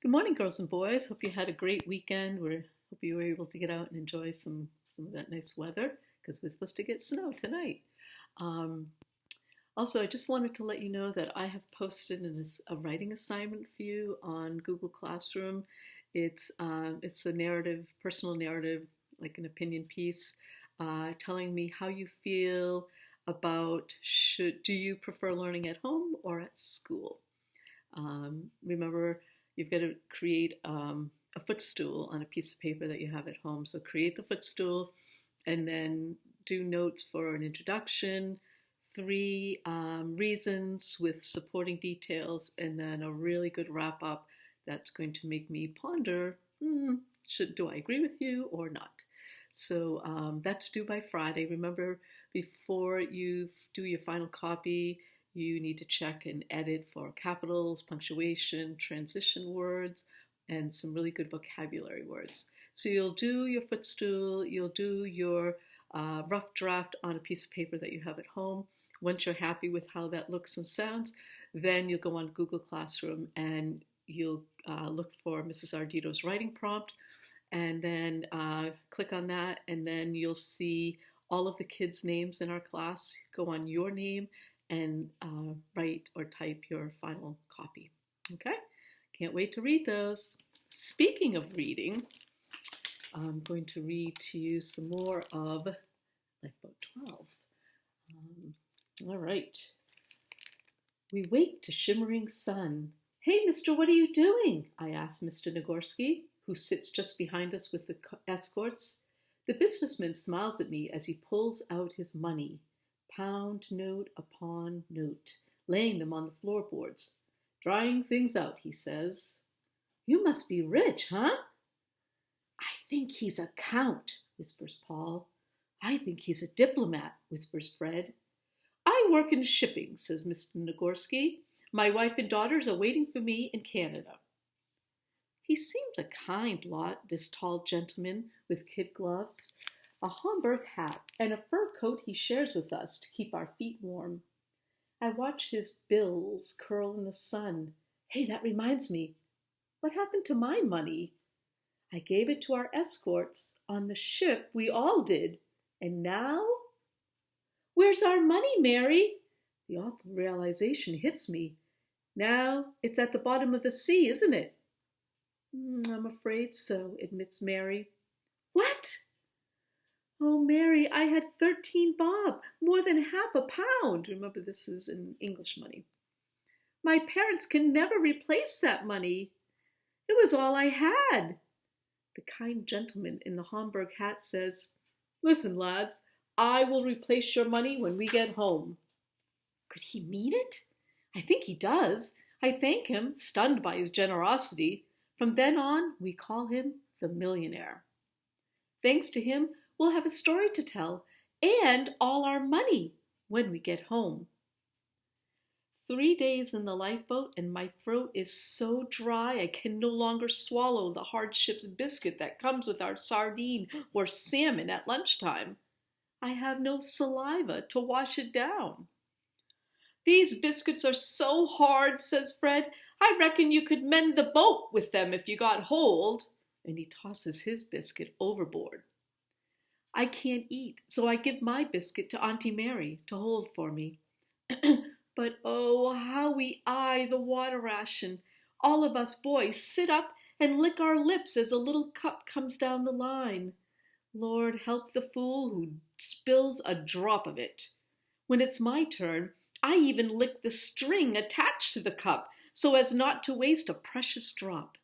Good morning, girls and boys. Hope you had a great weekend. Hope you were able to get out and enjoy some of that nice weather because we're supposed to get snow tonight. Um, Also, I just wanted to let you know that I have posted a writing assignment for you on Google Classroom. It's a narrative, personal narrative, like an opinion piece, telling me how you feel about do you prefer learning at home or at school? Remember, you've got to create a footstool on a piece of paper that you have at home. So create the footstool and then do notes for an introduction, three reasons with supporting details, and then a really good wrap up that's going to make me ponder, do I agree with you or not? So that's due by Friday. Remember, before you do your final copy, you need to check and edit for capitals, punctuation, transition words, and some really good vocabulary words. So you'll do your footstool, you'll do your rough draft on a piece of paper that you have at home. Once you're happy with how that looks and sounds, then you'll go on Google Classroom and you'll look for Mrs. Ardito's writing prompt, and then click on that, and then you'll see all of the kids' names in our class. Go on your name and write or type your final copy. Okay? Can't wait to read those. Speaking of reading, I'm going to read to you some more of Lifeboat 12. All right. We wake to shimmering sun. Hey, mister, what are you doing? I ask Mr. Nagorsky, who sits just behind us with the escorts. The businessman smiles at me as he pulls out his money, pound note upon note, laying them on the floorboards. Drying things out, he says. You must be rich, huh? I think he's a count, whispers Paul. I think he's a diplomat, whispers Fred. I work in shipping, says Mr. Nagorsky. My wife and daughters are waiting for me in Canada. He seems a kind lot, this tall gentleman with kid gloves, a Homburg hat, and a fur coat he shares with us to keep our feet warm. I watch his bills curl in the sun. Hey, that reminds me. What happened to my money? I gave it to our escorts. On the ship, we all did. And now? Where's our money, Mary? The awful realization hits me. Now it's at the bottom of the sea, isn't it? I'm afraid so, admits Mary. What? Oh, Mary, I had 13 bob, more than half a pound. Remember, this is in English money. My parents can never replace that money. It was all I had. The kind gentleman in the Homburg hat says, Listen, lads, I will replace your money when we get home. Could he mean it? I think he does. I thank him, stunned by his generosity. From then on, we call him the millionaire. Thanks to him, we'll have a story to tell, and all our money when we get home. 3 days in the lifeboat, and my throat is so dry I can no longer swallow the hard ship's biscuit that comes with our sardine or salmon at lunchtime. I have no saliva to wash it down. These biscuits are so hard, says Fred. I reckon you could mend the boat with them if you got hold. And he tosses his biscuit overboard. I can't eat, so I give my biscuit to Auntie Mary to hold for me. But oh, how we eye the water ration. All of us boys sit up and lick our lips as a little cup comes down the line. Lord help the fool who spills a drop of it. When it's my turn, I even lick the string attached to the cup so as not to waste a precious drop.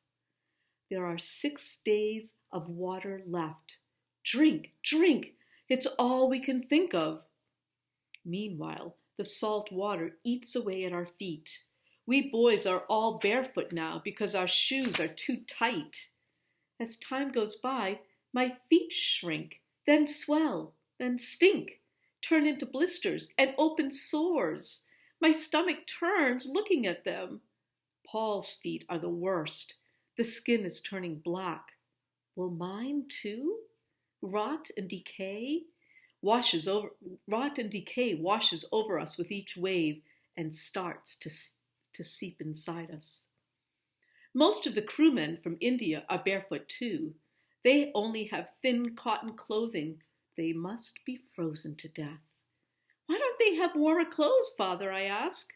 There are 6 days of water left. Drink, drink, it's all we can think of. Meanwhile, the salt water eats away at our feet. We boys are all barefoot now because our shoes are too tight. As time goes by, my feet shrink, then swell, then stink, turn into blisters and open sores. My stomach turns looking at them. Paul's feet are the worst. The skin is turning black. Will mine too? Rot and decay washes over us with each wave and starts to seep inside us. Most of the crewmen from India are barefoot too. They only have thin cotton clothing. They must be frozen to death. Why don't they have warmer clothes, Father? I ask.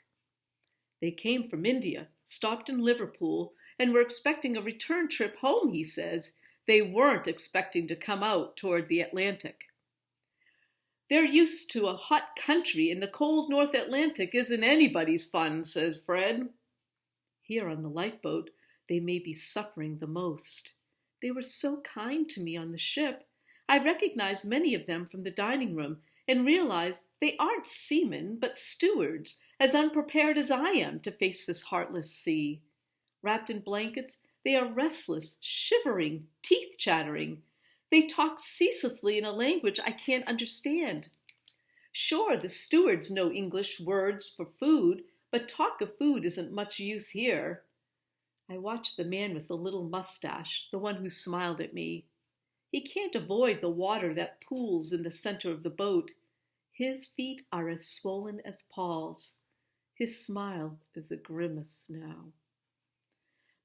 They came from India, stopped in Liverpool, and were expecting a return trip home, he says. They weren't expecting to come out toward the Atlantic. They're used to a hot country, and the cold North Atlantic isn't anybody's fun, says Fred. Here on the lifeboat, they may be suffering the most. They were so kind to me on the ship. I recognized many of them from the dining room and realized they aren't seamen, but stewards, as unprepared as I am to face this heartless sea. Wrapped in blankets, they are restless, shivering, teeth chattering. They talk ceaselessly in a language I can't understand. Sure, the stewards know English words for food, but talk of food isn't much use here. I watched the man with the little mustache, the one who smiled at me. He can't avoid the water that pools in the center of the boat. His feet are as swollen as Paul's. His smile is a grimace now.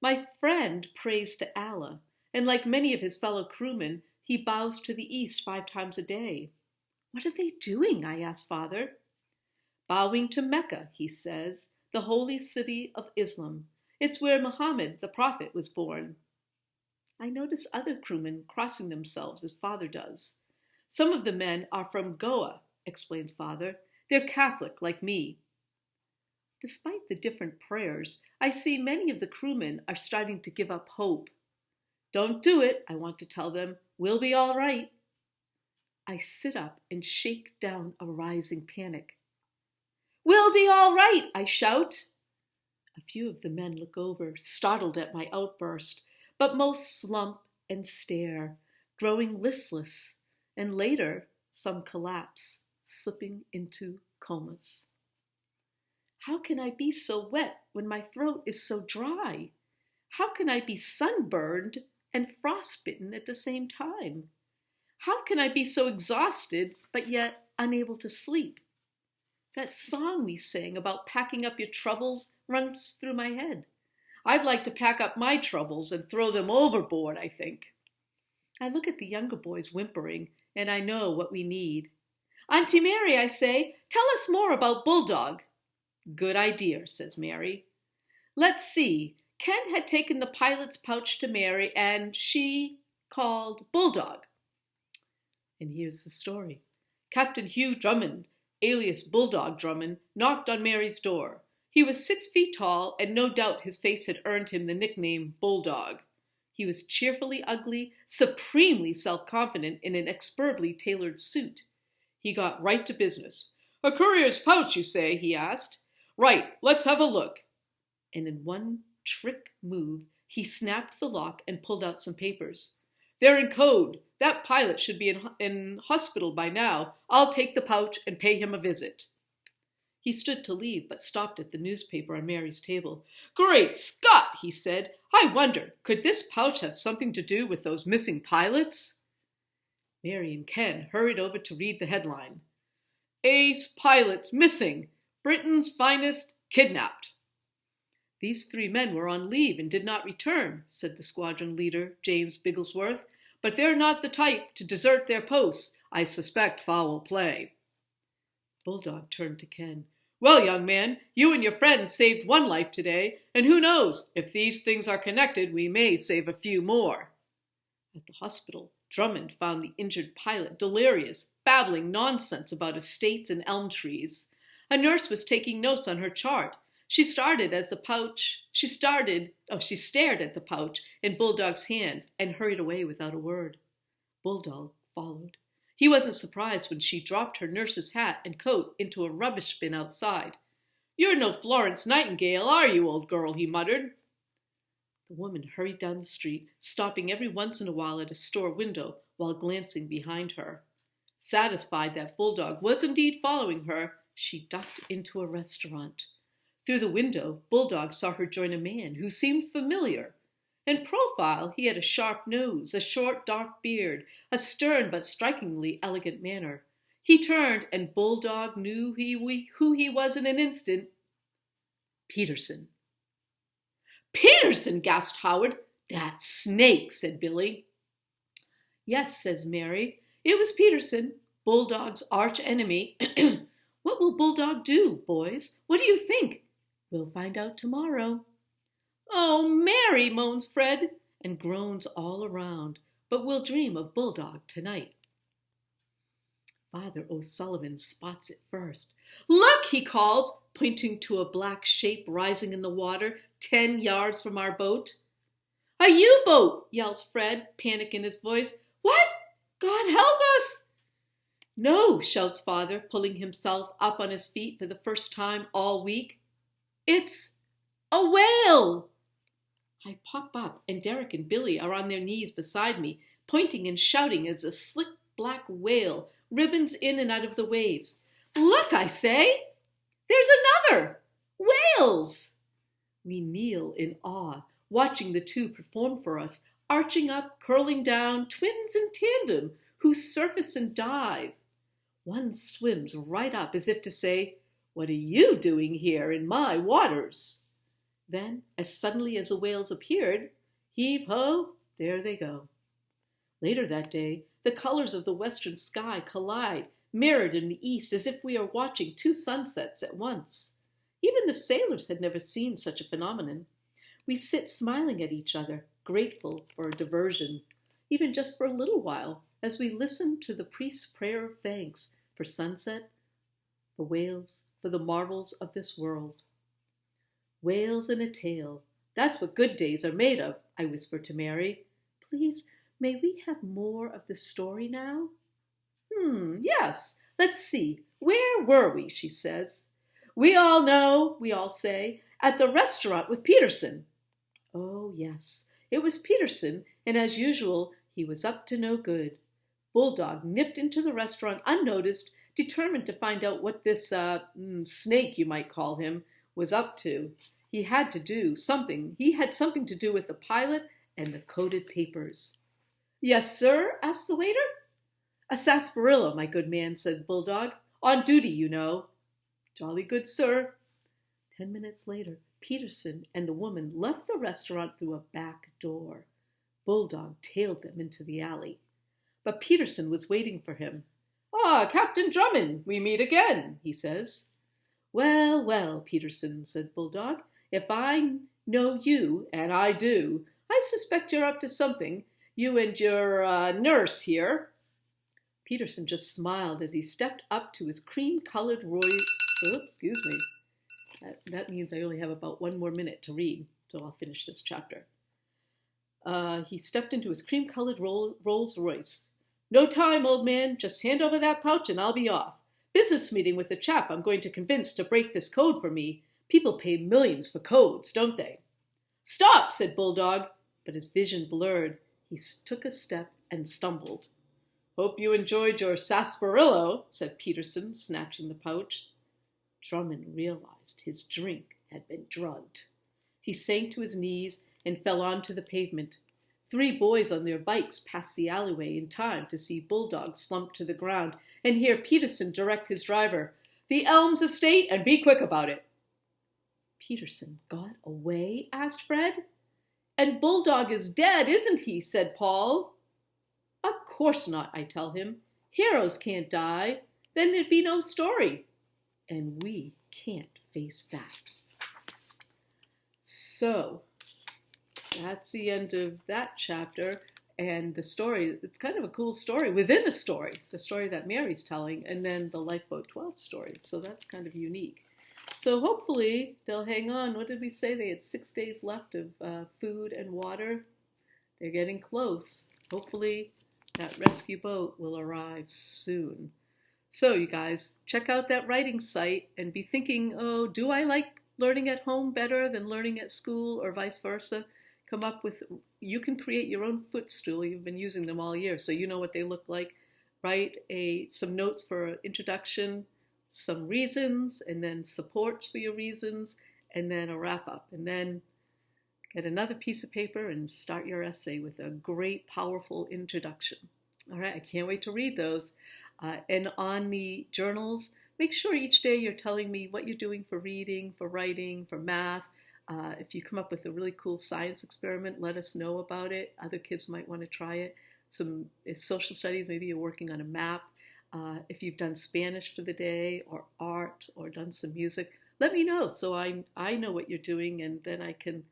My friend prays to Allah, and like many of his fellow crewmen, he bows to the east 5 times a day. What are they doing? I ask Father. Bowing to Mecca, he says, the holy city of Islam. It's where Muhammad, the prophet, was born. I notice other crewmen crossing themselves as Father does. Some of the men are from Goa, explains Father. They're Catholic, like me. Despite the different prayers, I see many of the crewmen are starting to give up hope. Don't do it, I want to tell them. We'll be all right. I sit up and shake down a rising panic. We'll be all right, I shout. A few of the men look over, startled at my outburst, but most slump and stare, growing listless, and later some collapse, slipping into comas. How can I be so wet when my throat is so dry? How can I be sunburned and frostbitten at the same time? How can I be so exhausted but yet unable to sleep? That song we sang about packing up your troubles runs through my head. I'd like to pack up my troubles and throw them overboard, I think. I look at the younger boys whimpering, and I know what we need. Auntie Mary, I say, tell us more about Bulldog. Good idea, says Mary. Let's see. Ken had taken the pilot's pouch to Mary, and she called Bulldog. And here's the story. Captain Hugh Drummond, alias Bulldog Drummond, knocked on Mary's door. He was 6 feet tall, and no doubt his face had earned him the nickname Bulldog. He was cheerfully ugly, supremely self-confident in an expertly tailored suit. He got right to business. A courier's pouch, you say? He asked. Right, let's have a look. And in one trick move, he snapped the lock and pulled out some papers. They're in code. That pilot should be in hospital by now. I'll take the pouch and pay him a visit. He stood to leave, but stopped at the newspaper on Mary's table. Great Scott, he said. I wonder, could this pouch have something to do with those missing pilots? Mary and Ken hurried over to read the headline. Ace pilots missing. Britain's finest kidnapped. These 3 men were on leave and did not return, said the squadron leader, James Bigglesworth, but they're not the type to desert their posts. I suspect foul play. Bulldog turned to Ken. Well, young man, you and your friends saved 1 life today, and who knows, if these things are connected, we may save a few more. At the hospital, Drummond found the injured pilot delirious, babbling nonsense about estates and elm trees. A nurse was taking notes on her chart. She stared at the pouch in Bulldog's hand and hurried away without a word. Bulldog followed. He wasn't surprised when she dropped her nurse's hat and coat into a rubbish bin outside. You're no Florence Nightingale, are you, old girl? He muttered. The woman hurried down the street, stopping every once in a while at a store window while glancing behind her. Satisfied that Bulldog was indeed following her, she ducked into a restaurant. Through the window, Bulldog saw her join a man who seemed familiar. In profile, he had a sharp nose, a short, dark beard, a stern but strikingly elegant manner. He turned, and Bulldog knew who he was in an instant. Peterson. Peterson, gasped Howard. That snake, said Billy. Yes, says Mary. It was Peterson, Bulldog's arch enemy. What will Bulldog do, boys? What do you think? We'll find out tomorrow. Oh, Mary, moans Fred, and groans all around. But we'll dream of Bulldog tonight. Father O'Sullivan spots it first. Look, he calls, pointing to a black shape rising in the water 10 yards from our boat. A U-boat, yells Fred, panic in his voice. What? God help us! No, shouts Father, pulling himself up on his feet for the first time all week. It's a whale! I pop up, and Derek and Billy are on their knees beside me, pointing and shouting as a slick black whale ribbons in and out of the waves. Look, I say! There's another! Whales! We kneel in awe, watching the two perform for us, arching up, curling down, twins in tandem, who surface and dive. One swims right up as if to say, What are you doing here in my waters? Then, as suddenly as the whales appeared, heave-ho, there they go. Later that day, the colors of the western sky collide, mirrored in the east as if we are watching two sunsets at once. Even the sailors had never seen such a phenomenon. We sit smiling at each other, grateful for a diversion, even just for a little while, as we listen to the priest's prayer of thanks for sunset, for whales, for the marvels of this world. Whales in a tale, that's what good days are made of, I whisper to Mary. Please, may we have more of the story now? Yes, let's see. Where were we, she says. We all know, we all say, at the restaurant with Peterson. Oh, yes, it was Peterson, and as usual, he was up to no good. Bulldog nipped into the restaurant unnoticed, determined to find out what this snake, you might call him, was up to. He had something to do with the pilot and the coded papers. Yes, sir? Asked the waiter. A sarsaparilla, my good man, said Bulldog. On duty, you know. Jolly good, sir. 10 minutes later, Peterson and the woman left the restaurant through a back door. Bulldog tailed them into the alley. But Peterson was waiting for him. Ah, Captain Drummond, we meet again, he says. Well, well, Peterson, said Bulldog, if I know you, and I do, I suspect you're up to something, you and your nurse here. Peterson just smiled as he stepped up to his cream-colored excuse me. That means I only have about 1 more minute to read, so I'll finish this chapter. He stepped into his cream-colored Rolls Royce. No time, old man. Just hand over that pouch and I'll be off. Business meeting with the chap I'm going to convince to break this code for me. People pay millions for codes, don't they? Stop, said Bulldog, but his vision blurred. He took a step and stumbled. Hope you enjoyed your sarsaparilla, said Peterson, snatching the pouch. Drummond realized his drink had been drugged. He sank to his knees and fell onto the pavement. 3 boys on their bikes passed the alleyway in time to see Bulldog slump to the ground and hear Peterson direct his driver, The Elms Estate, and be quick about it. Peterson got away? Asked Fred. And Bulldog is dead, isn't he? Said Paul. Of course not, I tell him. Heroes can't die. Then there'd be no story. And we can't face that. So, that's the end of that chapter. And the story, it's kind of a cool story within a story. The story that Mary's telling, and then the Lifeboat 12 story. So that's kind of unique. So hopefully they'll hang on. What did we say? They had 6 days left of food and water. They're getting close. Hopefully that rescue boat will arrive soon. So you guys, check out that writing site and be thinking, oh, do I like learning at home better than learning at school or vice versa? Come up with, you can create your own footstool. You've been using them all year, so you know what they look like. Write some notes for introduction, some reasons, and then supports for your reasons, and then a wrap-up. And then get another piece of paper and start your essay with a great, powerful introduction. All right, I can't wait to read those. And on the journals, make sure each day you're telling me what you're doing for reading, for writing, for math. If you come up with a really cool science experiment, let us know about it. Other kids might want to try it. Some social studies, maybe you're working on a map. If you've done Spanish for the day or art or done some music, let me know so I know what you're doing, and then I can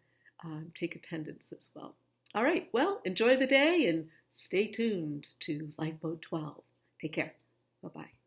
take attendance as well. All right, well, enjoy the day and stay tuned to Lifeboat 12. Take care. Bye-bye.